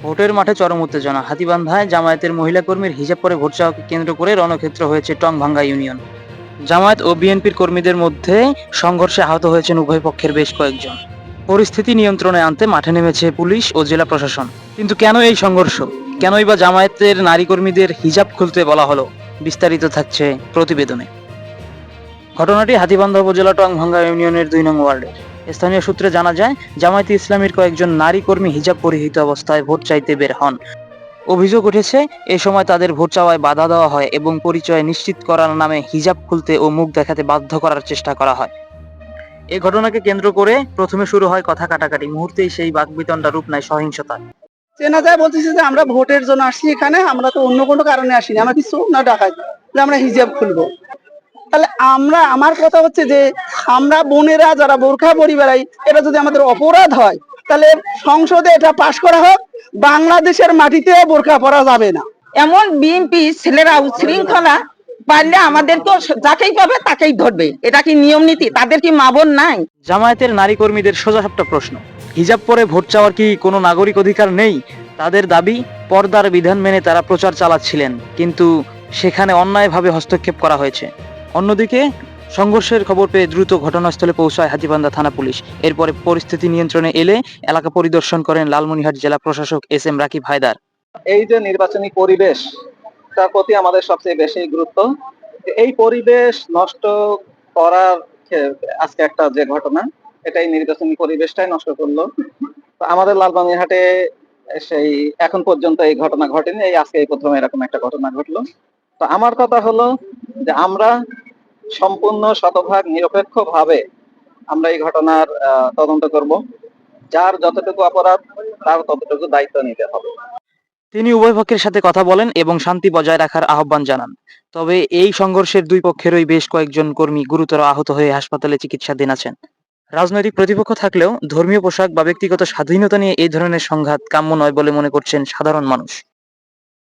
ভোটের মাঠে চরম উত্তেজনা। হাতীবান্ধায় জামায়াতের মহিলা কর্মীর হিজাব পরে ভোট চাওয়াকে কেন্দ্র করে রণক্ষেত্র হয়েছে টংভাঙ্গা ইউনিয়ন। জামায়াত ও বিএনপির কর্মীদের মধ্যে সংঘর্ষে আহত হয়েছেন উভয় পক্ষের বেশ কয়েকজন। পরিস্থিতি নিয়ন্ত্রণে আনতে মাঠে নেমেছে পুলিশ ও জেলা প্রশাসন। কিন্তু কেন এই সংঘর্ষ? কেনই বা জামায়াতের নারী কর্মীদের হিজাব খুলতে বলা হলো? বিস্তারিত থাকছে প্রতিবেদনে। ঘটনাটি হাতীবান্ধা উপজেলা টংভাঙ্গা ইউনিয়নের ২ নং ওয়ার্ডের। স্থানীয় সূত্রে জানা যায়, জামায়াতে ইসলামীর কয়েকজন নারী কর্মী হিজাব পরিহিত অবস্থায় ভোট চাইতে বের হন। অভিযোগ উঠেছে, এ সময় তাদের ভোট চাওয়ায় বাধা দেওয়া হয় এবং পরিচয় নিশ্চিত করার নামে হিজাব খুলতে ও মুখ দেখাতে বাধ্য করার চেষ্টা করা হয়। এ ঘটনাকে কেন্দ্র করে প্রথমে শুরু হয় কথা কাটাকাটি। মুহূর্তেই সেই বাকবিতণ্ডা রূপ নেয় সহিংসতায়। চেনা যায় বলতেছে যে আমরা ভোটের জন্য আসছি এখানে, আমরা তো অন্য কোনো কারণে আসিনি, আমরা কিছু না ডাকাই যে আমরা হিজাব খুলবো। তাহলে আমার কথা হচ্ছে যে আমরা বোনেরা যারা বোরখা পরি বেড়াই, এটা যদি আমাদের অপরাধ হয় তাহলে সংসদে এটা পাশ করা হোক, বাংলাদেশের মাটিতে বোরখা পরা যাবে না। এমন বিএনপি ছেলেরা উচ্ছৃঙ্খলা পারলে আমাদের তো যাকেই পাবে তাকেই ধরবে। এটা কি নিয়ম নীতি? তাদের কি মা বোন নাই? জামায়াতের নারী কর্মীদের সোজাসাপটা প্রশ্ন, হিজাব পরে ভোট চাওয়ার কি কোনো নাগরিক অধিকার নেই? তাদের দাবি, পর্দার বিধান মেনে তারা প্রচার চালাচ্ছিলেন, কিন্তু সেখানে অন্যায়ভাবে হস্তক্ষেপ করা হয়েছে। অন্যদিকে সংঘর্ষের খবর পেয়ে দ্রুত ঘটনাস্থলে পৌঁছায় হাতীবান্ধা থানা পুলিশ। এরপরে পরিস্থিতি নিয়ন্ত্রণে এলে এলাকা পরিদর্শন করেন লালমনিরহাট জেলা প্রশাসক SM রাকিব হায়দার। এই যে নির্বাচনী পরিবেশ, তার প্রতি আমাদের সবচেয়ে বেশি গুরুত্ব। এই পরিবেশ নষ্ট করার আজকে একটা যে ঘটনা, এটাই নির্বাচনী পরিবেশটাই নষ্ট করলো। তো আমাদের লালমনিরহাটে সেই এখন পর্যন্ত এই ঘটনা ঘটেনি, এই আজকে এই প্রথম এরকম একটা ঘটনা ঘটলো। তো আমার কথা হলো যে আমরা সম্পূর্ণ শতভাগ নিরপেক্ষ ভাবে আমরা এই ঘটনার তদন্ত করব। যার যতটুকু অপরাধ তার ততটুকু দায়িত্ব নিতে হবে। তিনি উভয় পক্ষের সাথে কথা বলেন এবং শান্তি বজায় রাখার আহ্বান জানান। তবে এই সংঘর্ষের দুই পক্ষেরই বেশ কয়েকজন কর্মী গুরুতর আহত হয়ে হাসপাতালে চিকিৎসাধীন আছেন। রাজনৈতিক প্রতিপক্ষ থাকলেও ধর্মীয় পোশাক বা ব্যক্তিগত স্বাধীনতা নিয়ে এই ধরনের সংঘাত কাম্য নয় বলে মনে করছেন সাধারণ মানুষ।